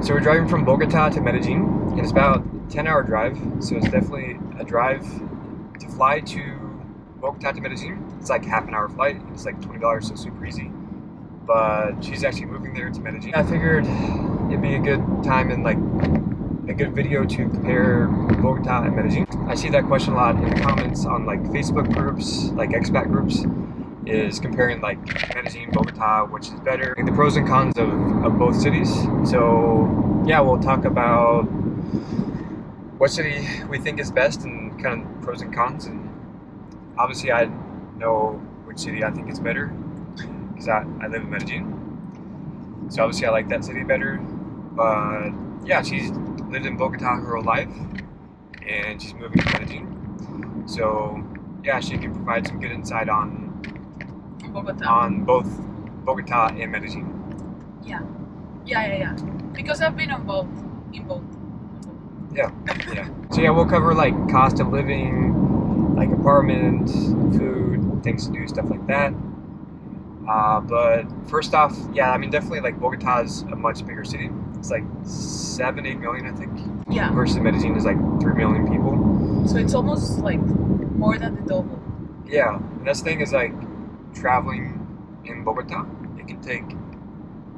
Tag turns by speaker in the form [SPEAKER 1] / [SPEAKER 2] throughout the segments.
[SPEAKER 1] So we're driving from Bogota to Medellin, and it's about a 10-hour drive. So it's definitely a drive to fly to Bogota to Medellin. It's like half an hour flight. It's like $20, so super easy. But she's actually moving there to Medellin. I figured it'd be a good time and like a good video to compare Bogota and Medellin. I see that question a lot in the comments on like Facebook groups, like expat groups, is comparing like Medellin, Bogota, which is better, and the pros and cons of both cities. So yeah, we'll talk about what city we think is best and kind of pros and cons. And obviously I know which city I think is better because I live in Medellin. So obviously I like that city better. But yeah, she's lived in Bogota her whole life and she's moving to Medellin. So yeah, she can provide some good insight on both Bogota and Medellin.
[SPEAKER 2] Yeah. Because I've been on both, in both.
[SPEAKER 1] Yeah. So yeah, we'll cover like cost of living, like apartment, food, things to do, stuff like that. But first off, yeah, I mean definitely like Bogota is a much bigger city. It's like 7-8 million, I think.
[SPEAKER 2] Yeah.
[SPEAKER 1] Versus Medellin is like 3 million people.
[SPEAKER 2] So it's almost like more than the double.
[SPEAKER 1] Yeah, and that's the thing is like traveling in Bogota, it can take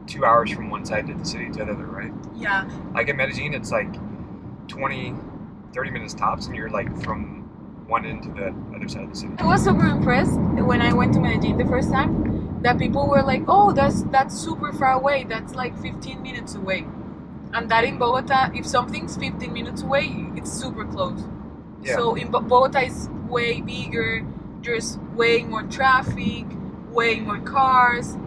[SPEAKER 1] 2 hours from one side of the city to the other, right?
[SPEAKER 2] Yeah.
[SPEAKER 1] Like in Medellin, it's like 20, 30 minutes tops, and you're like from one end to the other side of the city.
[SPEAKER 2] I was super impressed when I went to Medellin the first time that people were like, oh, that's super far away. That's like 15 minutes away. And that in Bogota, if something's 15 minutes away, it's super close.
[SPEAKER 1] Yeah.
[SPEAKER 2] So in Bogota is way bigger. There's way more traffic, way more cars.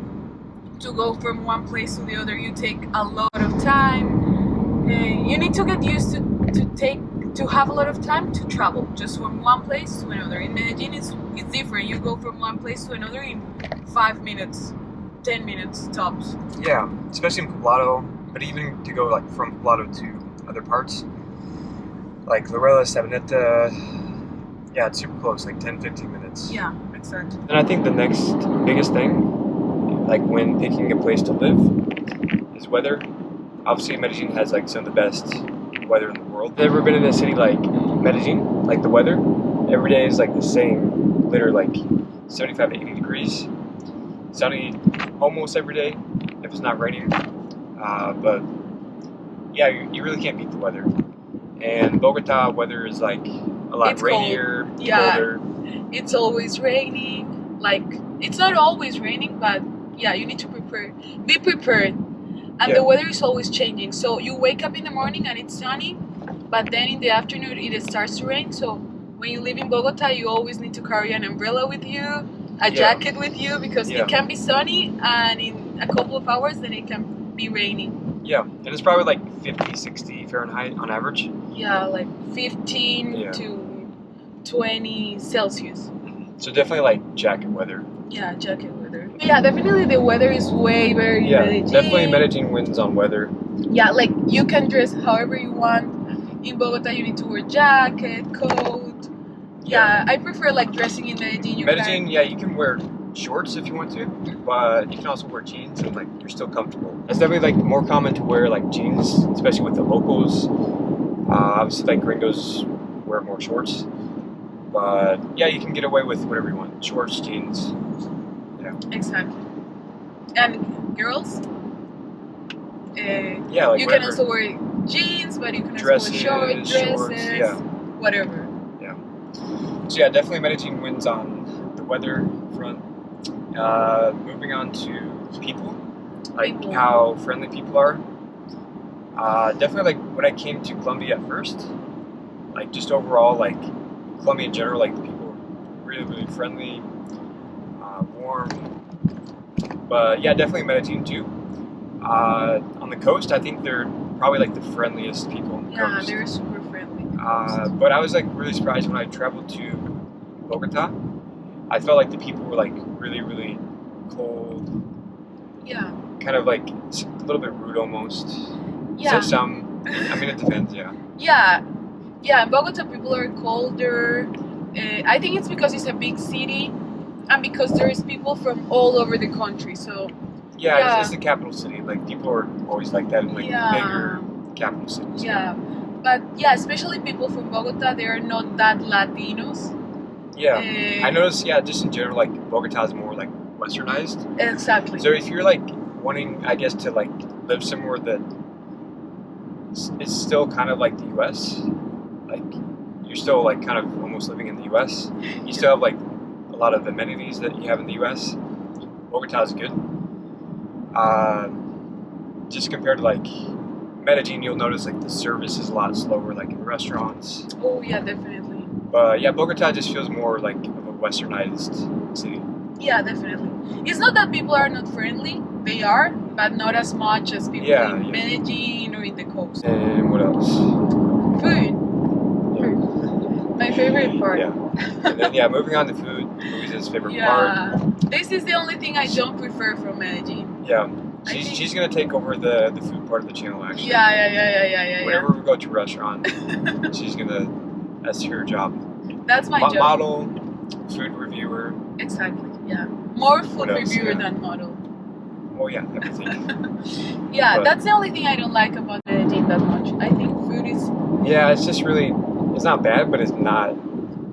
[SPEAKER 2] To go from one place to the other, you take a lot of time. You need to get used to have a lot of time to travel just from one place to another. In Medellin, it's different. You go from one place to another in 5 minutes, 10 minutes tops.
[SPEAKER 1] Yeah, especially in Poblado, but even to go like from Poblado to other parts, like Lorella, Sabaneta, yeah, it's super close, like 10-15 minutes.
[SPEAKER 2] Yeah, exactly.
[SPEAKER 1] And I think the next biggest thing, like when picking a place to live, is weather. Obviously, Medellin has like some of the best weather in the world. Have you ever been in a city like Medellin? Like the weather, every day is like the same, literally like 75 to 80 degrees. Sunny almost every day if it's not raining. But yeah, you really can't beat the weather. And Bogota weather is like a lot
[SPEAKER 2] It's
[SPEAKER 1] rainier,
[SPEAKER 2] cold. Yeah.
[SPEAKER 1] colder.
[SPEAKER 2] It's always raining. Like, it's not always raining, but yeah, you need to be prepared. And
[SPEAKER 1] Yeah.
[SPEAKER 2] the weather is always changing. So you wake up in the morning and it's sunny, but then in the afternoon it starts to rain. So when you live in Bogota, you always need to carry an umbrella with you, a jacket with you, because it can be sunny, and in a couple of hours then it can be rainy.
[SPEAKER 1] Yeah, and it's probably like 50, 60 Fahrenheit on average.
[SPEAKER 2] Yeah, like 15 to 20 Celsius.
[SPEAKER 1] So definitely like jacket weather.
[SPEAKER 2] Yeah, jacket weather. Yeah, definitely the weather is way better in Medellin.
[SPEAKER 1] Definitely Medellin wins on weather.
[SPEAKER 2] Yeah, like you can dress however you want. In Bogota, you need to wear jacket, coat. Yeah, I prefer like dressing in Medellin.
[SPEAKER 1] Medellin, you can wear shorts if you want to, but you can also wear jeans and like you're still comfortable. It's definitely like more common to wear like jeans, especially with the locals. Obviously, like gringos wear more shorts, but yeah, you can get away with whatever you want: shorts, jeans. Yeah.
[SPEAKER 2] Exactly. And girls,
[SPEAKER 1] like
[SPEAKER 2] you can also wear jeans, but you can
[SPEAKER 1] dresses,
[SPEAKER 2] also wear dresses, whatever.
[SPEAKER 1] Yeah. So yeah, definitely Medellin wins on the weather front. Moving on to people, like how friendly people are. Definitely like when I came to Colombia at first, like just overall like Colombia in general, like the people were really, really friendly, warm. But yeah, definitely Medellin too. On the coast, I think they're probably like the friendliest people on the coast.
[SPEAKER 2] Yeah, they're super friendly.
[SPEAKER 1] But I was like really surprised when I traveled to Bogota. I felt like the people were like really, really cold.
[SPEAKER 2] Yeah.
[SPEAKER 1] Kind of like a little bit rude almost.
[SPEAKER 2] Yeah.
[SPEAKER 1] So some, I mean, it depends, yeah.
[SPEAKER 2] Yeah, in Bogota people are colder. I think it's because it's a big city and because there's people from all over the country. So
[SPEAKER 1] Yeah,
[SPEAKER 2] Yeah.
[SPEAKER 1] It's the capital city. Like people are always like that in like
[SPEAKER 2] Yeah.
[SPEAKER 1] bigger capital cities.
[SPEAKER 2] Yeah, but yeah, especially people from Bogota, they are not that Latinos.
[SPEAKER 1] Yeah.
[SPEAKER 2] Eh,
[SPEAKER 1] I noticed. Yeah, just in general, like Bogota is more like westernized.
[SPEAKER 2] Exactly.
[SPEAKER 1] So if you're like wanting, I guess, to like live somewhere that it's still kind of like the U.S. Like you're still like kind of almost living in the U.S. You still have like a lot of amenities that you have in the U.S. Bogota is good. Just compared to like Medellin, you'll notice like the service is a lot slower, like in restaurants.
[SPEAKER 2] Oh yeah, definitely.
[SPEAKER 1] But yeah, Bogota just feels more like of a westernized city.
[SPEAKER 2] Yeah, definitely. It's not that people are not friendly; they are, but not as much as people in Medellin or in the coast.
[SPEAKER 1] And what else?
[SPEAKER 2] Food.
[SPEAKER 1] Yeah.
[SPEAKER 2] Food. My favorite part.
[SPEAKER 1] Yeah. And then yeah, moving on to food. Louisa's his favorite
[SPEAKER 2] Yeah.
[SPEAKER 1] part.
[SPEAKER 2] This is the only thing I don't prefer from Medellin.
[SPEAKER 1] Yeah. She's gonna take over the food part of the channel actually.
[SPEAKER 2] Yeah.
[SPEAKER 1] Whenever we go to a restaurant, she's gonna. That's her job.
[SPEAKER 2] That's my job.
[SPEAKER 1] Model, food reviewer.
[SPEAKER 2] Exactly. Yeah. More food
[SPEAKER 1] What else?
[SPEAKER 2] reviewer
[SPEAKER 1] Yeah.
[SPEAKER 2] than model.
[SPEAKER 1] Oh yeah, everything.
[SPEAKER 2] Yeah,
[SPEAKER 1] But-
[SPEAKER 2] that's the only thing I don't like about Medellin that much. I think food is
[SPEAKER 1] Yeah, it's just really. It's not bad, but it's not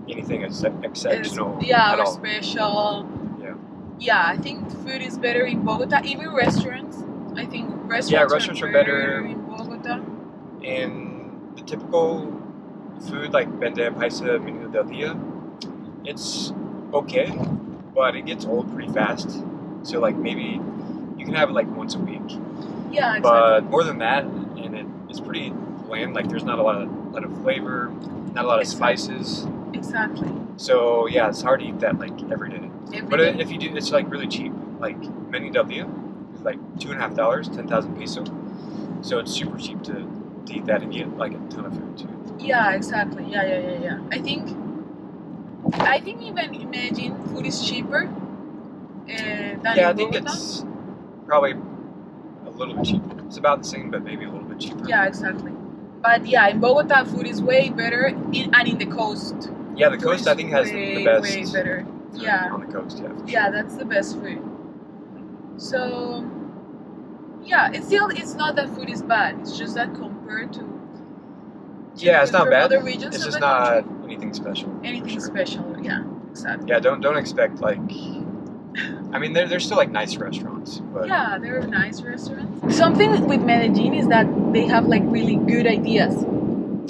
[SPEAKER 1] anything exceptional at
[SPEAKER 2] or
[SPEAKER 1] all.
[SPEAKER 2] special.
[SPEAKER 1] Yeah.
[SPEAKER 2] Yeah, I think food is better in Bogota. Even restaurants. I think restaurants.
[SPEAKER 1] Yeah, restaurants are better.
[SPEAKER 2] in Bogota.
[SPEAKER 1] And the typical food like bandeja paisa, menú del día, it's okay, but it gets old pretty fast. So like maybe you can have it like once a week.
[SPEAKER 2] Yeah, exactly.
[SPEAKER 1] But more than that, and it's pretty bland. Like there's not a lot of flavor, not a lot of spices.
[SPEAKER 2] Exactly.
[SPEAKER 1] So yeah, it's hard to eat that like every day.
[SPEAKER 2] Every
[SPEAKER 1] But
[SPEAKER 2] day.
[SPEAKER 1] if you do, it's like really cheap. Like menú del día is like $2.50, 10,000 peso. So it's super cheap to eat that and get like a ton of food too.
[SPEAKER 2] Yeah, exactly. Yeah. I think even in Medellin, food is cheaper than
[SPEAKER 1] Yeah, I
[SPEAKER 2] in
[SPEAKER 1] think
[SPEAKER 2] Bogota.
[SPEAKER 1] it's probably a little bit cheaper. It's about the same, but maybe a little bit cheaper.
[SPEAKER 2] Yeah, exactly. But yeah, in Bogota, food is way better, and in the coast.
[SPEAKER 1] Yeah, the
[SPEAKER 2] food
[SPEAKER 1] coast
[SPEAKER 2] is
[SPEAKER 1] I think has the best.
[SPEAKER 2] Way better.
[SPEAKER 1] food
[SPEAKER 2] Yeah.
[SPEAKER 1] on the coast. Yeah. for
[SPEAKER 2] Yeah,
[SPEAKER 1] sure.
[SPEAKER 2] that's the best food. So yeah, it's not that food is bad. It's just that compared to
[SPEAKER 1] Yeah, it's
[SPEAKER 2] food
[SPEAKER 1] not
[SPEAKER 2] from
[SPEAKER 1] bad.
[SPEAKER 2] other regions
[SPEAKER 1] It's
[SPEAKER 2] of
[SPEAKER 1] just
[SPEAKER 2] the
[SPEAKER 1] not
[SPEAKER 2] country,
[SPEAKER 1] anything special. for
[SPEAKER 2] anything
[SPEAKER 1] sure.
[SPEAKER 2] special. Yeah, exactly.
[SPEAKER 1] Yeah, don't expect like. I mean, there's still like nice restaurants, but
[SPEAKER 2] Yeah, there are nice restaurants. Something with Medellin is that they have like really good ideas.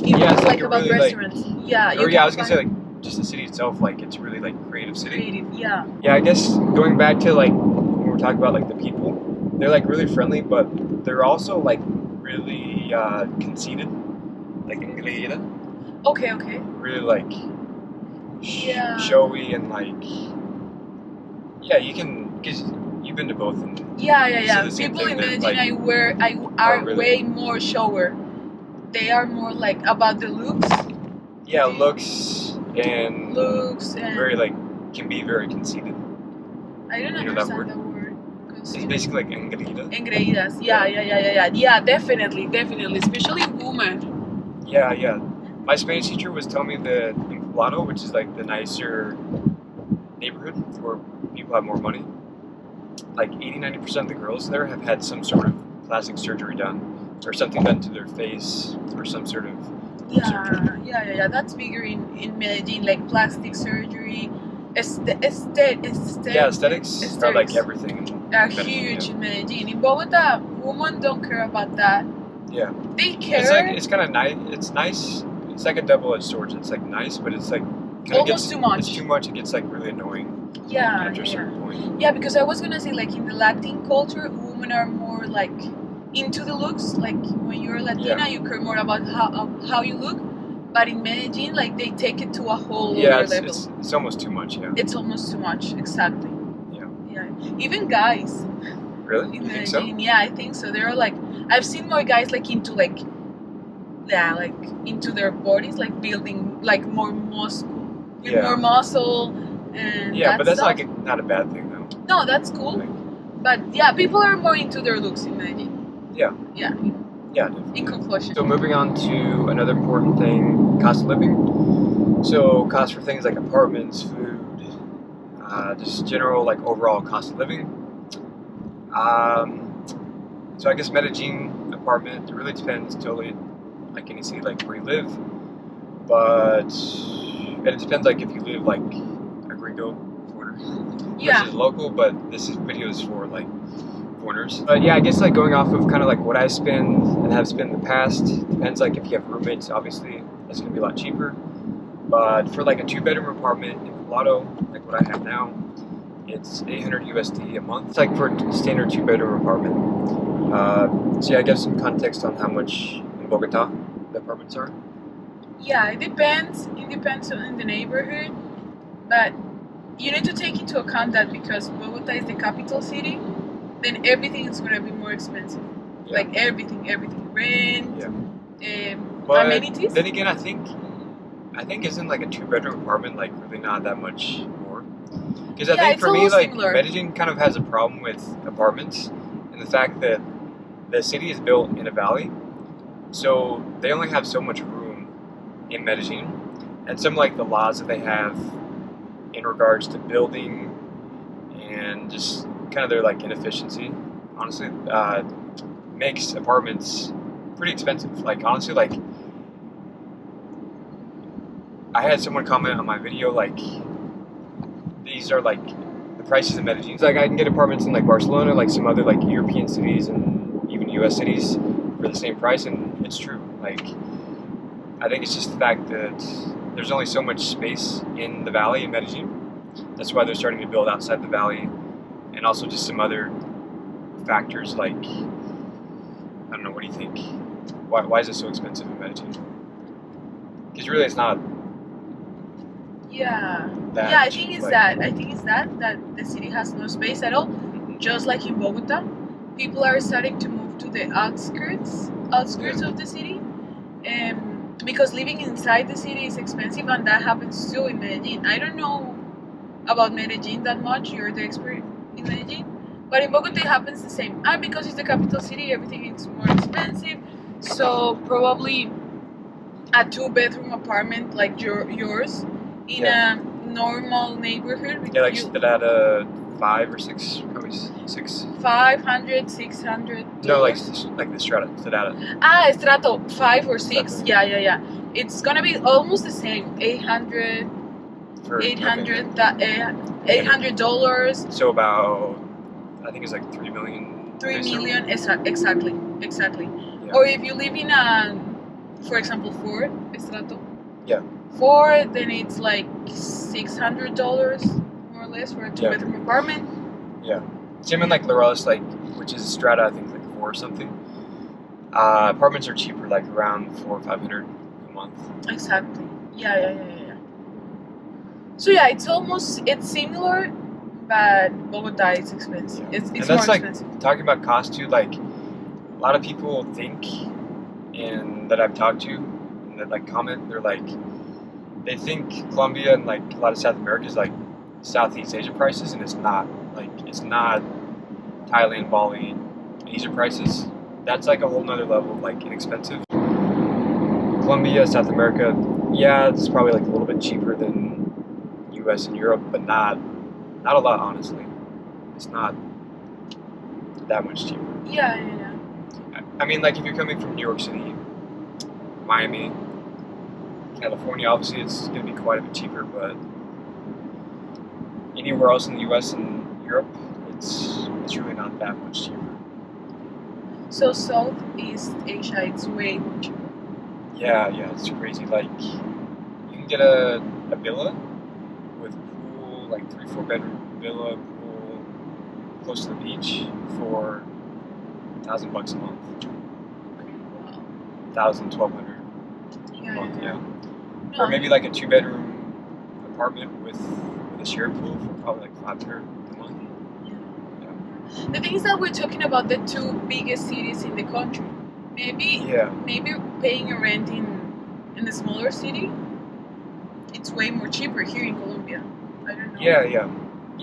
[SPEAKER 1] Yeah, it's like a
[SPEAKER 2] about
[SPEAKER 1] really, like-
[SPEAKER 2] restaurants. Yeah,
[SPEAKER 1] or yeah, I was gonna say like just the city itself, like it's a really like creative city.
[SPEAKER 2] creative. Yeah,
[SPEAKER 1] Yeah, I guess going back to like when we were talking about like the people, they're like really friendly, but they're also like really conceited, like engreída,
[SPEAKER 2] okay.
[SPEAKER 1] really like
[SPEAKER 2] Yeah.
[SPEAKER 1] showy and like yeah, you can because you've been to both. And
[SPEAKER 2] Yeah.
[SPEAKER 1] the same
[SPEAKER 2] People
[SPEAKER 1] thing
[SPEAKER 2] in
[SPEAKER 1] that,
[SPEAKER 2] Medellin,
[SPEAKER 1] like,
[SPEAKER 2] are
[SPEAKER 1] are really-
[SPEAKER 2] way more shower. They are more like about the looks,
[SPEAKER 1] yeah, looks and very like can be very conceited.
[SPEAKER 2] I don't
[SPEAKER 1] You know that
[SPEAKER 2] understand the word.
[SPEAKER 1] It's basically like engreída.
[SPEAKER 2] Engreídas. Yeah, definitely. Especially women.
[SPEAKER 1] Yeah. My Spanish teacher was telling me that in Poblado, which is like the nicer neighborhood where people have more money, like 80-90% of the girls there have had some sort of plastic surgery done or something done to their face or some sort of surgery.
[SPEAKER 2] Yeah. That's bigger in Medellin, like plastic surgery,
[SPEAKER 1] Aesthetics are like everything.
[SPEAKER 2] are
[SPEAKER 1] Medellin,
[SPEAKER 2] huge
[SPEAKER 1] yeah.
[SPEAKER 2] in Medellin. In Bogota, women don't care about that.
[SPEAKER 1] Yeah.
[SPEAKER 2] They care.
[SPEAKER 1] It's like it's kind of nice. It's nice. It's like a double-edged sword. It's like nice, but it's like kinda
[SPEAKER 2] Almost too much.
[SPEAKER 1] It's too much. It gets like really annoying after a certain point.
[SPEAKER 2] Yeah, because I was gonna say like in the Latin culture, women are more like into the looks. Like when you're Latina, you care more about how you look. But in Medellin, like they take it to a whole other level.
[SPEAKER 1] It's almost too much. Yeah.
[SPEAKER 2] It's almost too much. Exactly.
[SPEAKER 1] Yeah.
[SPEAKER 2] Even guys
[SPEAKER 1] Really?
[SPEAKER 2] in
[SPEAKER 1] You think
[SPEAKER 2] Medellin,
[SPEAKER 1] so?
[SPEAKER 2] yeah, I think so. They're like I've seen more guys like into like into their bodies, like building like more muscle, more muscle, and
[SPEAKER 1] Yeah, but that's
[SPEAKER 2] stuff.
[SPEAKER 1] not a bad thing though.
[SPEAKER 2] No, that's cool. But yeah, people are more into their looks in Medellin.
[SPEAKER 1] Yeah.
[SPEAKER 2] Yeah.
[SPEAKER 1] Yeah.
[SPEAKER 2] In conclusion.
[SPEAKER 1] So moving on to another important thing, cost of living. So cost for things like apartments, food, just general like overall cost of living. So I guess Medellin apartment, it really depends totally, like any city, like where you live. But it depends, like if you live like a gringo foreigner versus local. But this video is for like foreigners. But yeah, I guess like going off of kind of like what I spend and have spent in the past, depends. Like if you have roommates, obviously that's gonna be a lot cheaper. But for like a 2-bedroom apartment in Colorado, like what I have now, it's 800 USD a month. It's like for a standard 2-bedroom apartment. So yeah, I guess some context on how much in Bogota the apartments are.
[SPEAKER 2] Yeah, it depends. It depends on the neighborhood, but you need to take into account that because Bogota is the capital city, then everything is going to be more expensive.
[SPEAKER 1] Yeah.
[SPEAKER 2] Like everything, rent,
[SPEAKER 1] But
[SPEAKER 2] amenities.
[SPEAKER 1] then again, I think isn't like a 2-bedroom apartment like really not that much more? Because I think for me, like
[SPEAKER 2] similar.
[SPEAKER 1] Medellin kind of has a problem with apartments, and the fact that the city is built in a valley, so they only have so much room in Medellin, and some like the laws that they have in regards to building and just kind of their like inefficiency, honestly, makes apartments pretty expensive. Like honestly, like I had someone comment on my video like these are like the prices in Medellin. It's like I can get apartments in like Barcelona, like some other like European cities and even US cities for the same price, and it's true. Like I think it's just the fact that there's only so much space in the valley in Medellin. That's why they're starting to build outside the valley, and also just some other factors like, I don't know, what do you think? Why is it so expensive in Medellin? Because really it's not.
[SPEAKER 2] Yeah.
[SPEAKER 1] That
[SPEAKER 2] I think it's that the city has no space at all. Just like in Bogota, people are starting to move to the outskirts of the city. Because living inside the city is expensive, and that happens too in Medellin. I don't know about Medellin that much. You're the expert in Medellin, but in Bogota it happens the same. And because it's the capital city, everything is more expensive. So probably a 2-bedroom apartment like yours in a normal neighborhood.
[SPEAKER 1] Yeah, like Strata 5 or 6, probably 6.
[SPEAKER 2] 500, 600.
[SPEAKER 1] No, like the Strata.
[SPEAKER 2] Strato 5 or 6. Yeah. It's gonna be almost the same. 800.
[SPEAKER 1] For
[SPEAKER 2] $800.
[SPEAKER 1] So about, I think it's like 3 million.
[SPEAKER 2] 3 million, exactly.
[SPEAKER 1] Yeah.
[SPEAKER 2] Or if you live in a, for example, 4 Strato.
[SPEAKER 1] Yeah.
[SPEAKER 2] 4, then it's like $600 more or less for a 2-bedroom apartment.
[SPEAKER 1] Yeah. Same in like Laurel's, like, which is Strata, I think like 4 or something. Apartments are cheaper, like around 400 or 500 a month.
[SPEAKER 2] Exactly. Yeah. So yeah, it's similar, but Bogota is expensive.
[SPEAKER 1] Yeah.
[SPEAKER 2] It's
[SPEAKER 1] and
[SPEAKER 2] more
[SPEAKER 1] that's
[SPEAKER 2] expensive.
[SPEAKER 1] Like talking about cost too. Like a lot of people think, and that I've talked to, and that like comment, they're like, they think Colombia and like a lot of South America is like Southeast Asia prices, and it's not. Like it's not Thailand, Bali, Asia prices. That's like a whole nother level of like inexpensive. Colombia, South America, yeah, it's probably like a little bit cheaper than US and Europe, but not a lot, honestly. It's not that much cheaper.
[SPEAKER 2] Yeah.
[SPEAKER 1] I mean, like if you're coming from New York City, Miami, California, obviously it's going to be quite a bit cheaper, but anywhere else in the US and Europe, it's really not that much cheaper.
[SPEAKER 2] So Southeast Asia, it's way more cheaper.
[SPEAKER 1] Yeah, it's crazy. Like you can get a villa with pool, like 3-4 bedroom villa, pool, close to the beach for $1,000 a month.
[SPEAKER 2] Wow.
[SPEAKER 1] 1,000, 1,200 a month. Yeah. Or maybe like a 2-bedroom apartment with a shared pool for probably like 500 a month. Yeah.
[SPEAKER 2] The thing is that we're talking about the 2 biggest cities in the country. Maybe paying a rent in a smaller city, it's way more cheaper here in Colombia. I don't know.
[SPEAKER 1] Yeah,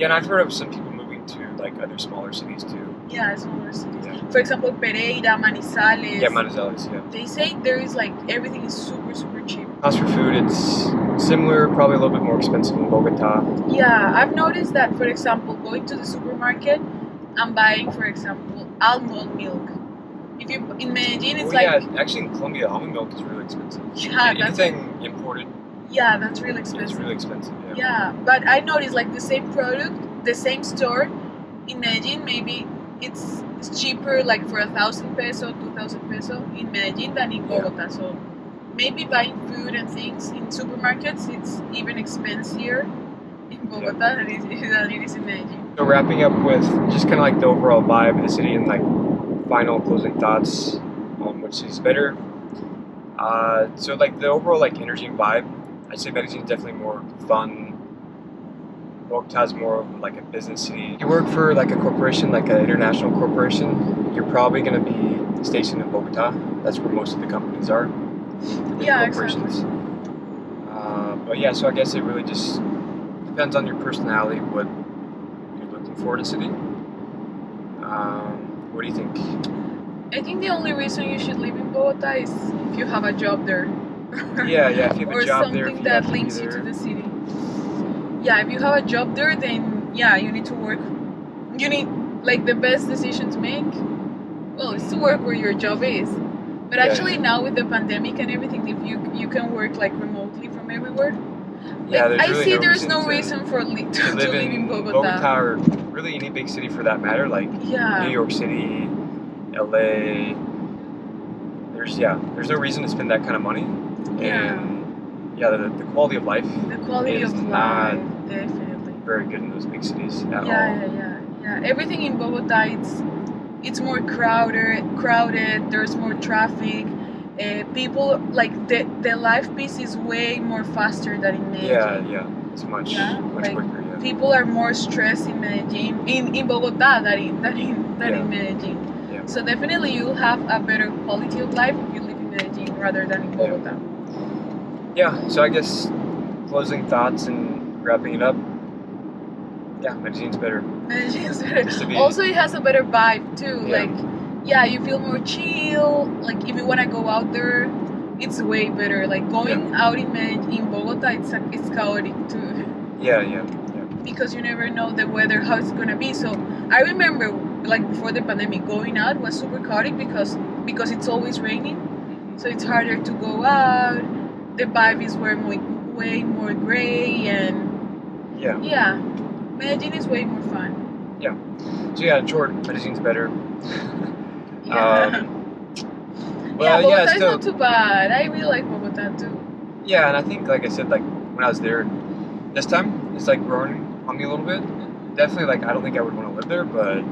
[SPEAKER 1] and I've heard of some people moving to like other smaller cities too.
[SPEAKER 2] Yeah, smaller cities.
[SPEAKER 1] Yeah.
[SPEAKER 2] For example, Pereira, Manizales.
[SPEAKER 1] Yeah, Manizales. Yeah.
[SPEAKER 2] They say there is like everything is super cheap.
[SPEAKER 1] Cost for food, it's similar, probably a little bit more expensive in Bogota.
[SPEAKER 2] Yeah, I've noticed that. For example, going to the supermarket, I'm buying, for example, almond milk. If you in Medellin, it's
[SPEAKER 1] yeah, actually in Colombia, almond milk is really expensive.
[SPEAKER 2] Yeah,
[SPEAKER 1] anything imported.
[SPEAKER 2] Yeah, that's really expensive.
[SPEAKER 1] It's really expensive.
[SPEAKER 2] Yeah, but I noticed like the same product, the same store in Medellin, maybe it's cheaper like for 1,000 peso, 2,000 peso in Medellin than in Bogota. So maybe buying food and things in supermarkets, it's even expensive in Bogota than it is in Medellin.
[SPEAKER 1] So wrapping up with just kind of like the overall vibe of the city and like final closing thoughts on which is better. So like the overall like energy and vibe, I'd say Medellin is definitely more fun. Bogota is more of like a business city. If you work for like a corporation, like an international corporation, you're probably going to be stationed in Bogota. That's where most of the companies are.
[SPEAKER 2] Yeah,
[SPEAKER 1] corporations.
[SPEAKER 2] Exactly.
[SPEAKER 1] But yeah, so I guess it really just depends on your personality, what you're looking for in a city. What do you think?
[SPEAKER 2] I think the only reason you should live in Bogota is if you have a job there.
[SPEAKER 1] Yeah, if you have
[SPEAKER 2] or
[SPEAKER 1] a job there,
[SPEAKER 2] something that links you to the city. Yeah, if you have a job there, then yeah, you need to work. You need like the best decision to make. Well, it's to work where your job is. But actually now with the pandemic and everything, if you can work like remotely from everywhere.
[SPEAKER 1] Yeah,
[SPEAKER 2] like, there's no reason for to live in Bogota.
[SPEAKER 1] Bogota or really any big city for that matter, like New York City, LA. There's no reason to spend that kind of money. And the quality of life.
[SPEAKER 2] The quality
[SPEAKER 1] is
[SPEAKER 2] of
[SPEAKER 1] not
[SPEAKER 2] life, definitely
[SPEAKER 1] very good in those big cities at all.
[SPEAKER 2] Yeah. Everything in Bogota, it's more crowded. There's more traffic. People like the life pace is way more faster than in Medellin.
[SPEAKER 1] Yeah, it's much quicker. Yeah.
[SPEAKER 2] People are more stressed in Medellin, in Bogota than in Medellin.
[SPEAKER 1] Yeah.
[SPEAKER 2] So definitely you'll have a better quality of life if you live in Medellin rather than in Bogota.
[SPEAKER 1] Yeah. So I guess closing thoughts and wrapping it up. Yeah, Medellin's better.
[SPEAKER 2] Medellin's better. Also, it has a better vibe too. You feel more chill. Like if you want to go out there, it's way better. Like going out in Bogota, it's chaotic too.
[SPEAKER 1] Yeah.
[SPEAKER 2] Because you never know the weather, how it's gonna be. So I remember, like before the pandemic, going out was super chaotic because it's always raining. So it's harder to go out. The vibe is way more gray and Medellin is way more fun.
[SPEAKER 1] Yeah. So in short, Medellin's better.
[SPEAKER 2] Bogota is not too bad. I really like Bogota too.
[SPEAKER 1] Yeah, and I think, like I said, like when I was there this time, it's like growing on me a little bit. Definitely, like I don't think I would want to live there, but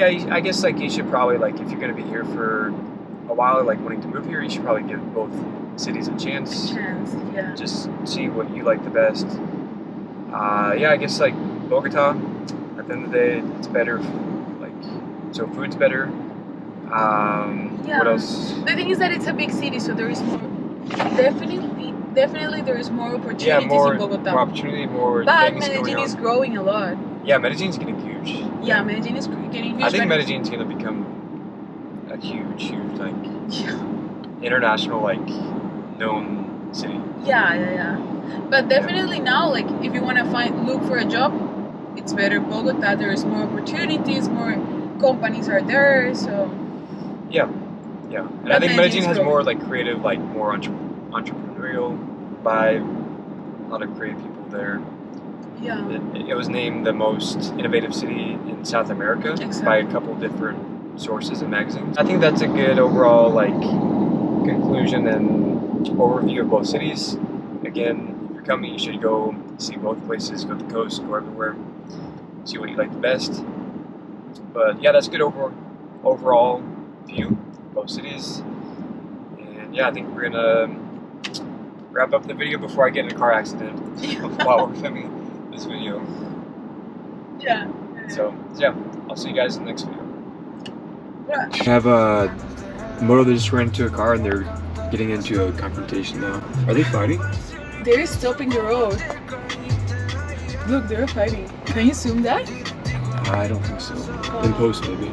[SPEAKER 1] I guess like you should probably like if you're gonna be here for a while, like wanting to move here, you should probably give both cities a chance. Just see what you like the best. I guess like Bogota, at the end of the day, it's better. So food's better. What else?
[SPEAKER 2] The thing is that it's a big city, so there is more. Definitely there is more opportunities in Bogota.
[SPEAKER 1] More opportunity, more
[SPEAKER 2] but
[SPEAKER 1] things
[SPEAKER 2] Medellin
[SPEAKER 1] going on.
[SPEAKER 2] is growing a lot.
[SPEAKER 1] Yeah, Medellin's getting huge.
[SPEAKER 2] Yeah, Medellin is getting huge.
[SPEAKER 1] I think Medellin's gonna become a huge international known city.
[SPEAKER 2] Yeah. But definitely now, like if you want to look for a job, it's better Bogota. There is more opportunities, more companies are there. So
[SPEAKER 1] and I think Medellin has more like creative, like more entrepreneurial vibe. A lot of creative people there.
[SPEAKER 2] Yeah.
[SPEAKER 1] It was named the most innovative city in South America by a couple different sources and magazines. I think that's a good overall conclusion and overview of both cities. Again, if you're coming, you should go see both places, go to the coast, go everywhere, see what you like the best. But that's a good overall view of both cities. And I think we're gonna wrap up the video before I get in a car accident while we're filming this video.
[SPEAKER 2] Yeah.
[SPEAKER 1] So I'll see you guys in the next video. I have a moto that just ran into a car and they're getting into a confrontation now. Are they fighting?
[SPEAKER 2] They're stopping the road. Look, they're fighting. Can you zoom that?
[SPEAKER 1] I don't think so. In post, maybe.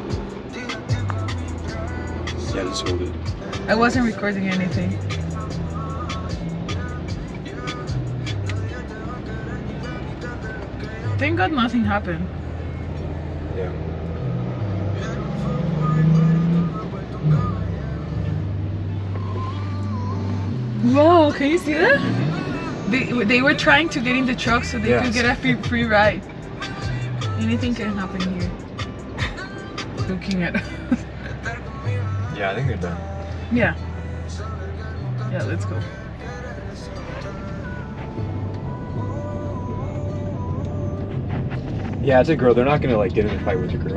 [SPEAKER 1] Yeah, just hold it.
[SPEAKER 2] I wasn't recording anything. Thank God nothing happened.
[SPEAKER 1] Yeah.
[SPEAKER 2] Whoa, can you see that? They were trying to get in the truck so they could get a free ride. Anything can happen here. Looking at
[SPEAKER 1] Yeah, I think they're done.
[SPEAKER 2] Yeah. Yeah, let's go.
[SPEAKER 1] Yeah, it's a girl. They're not gonna like get in a fight with your girl.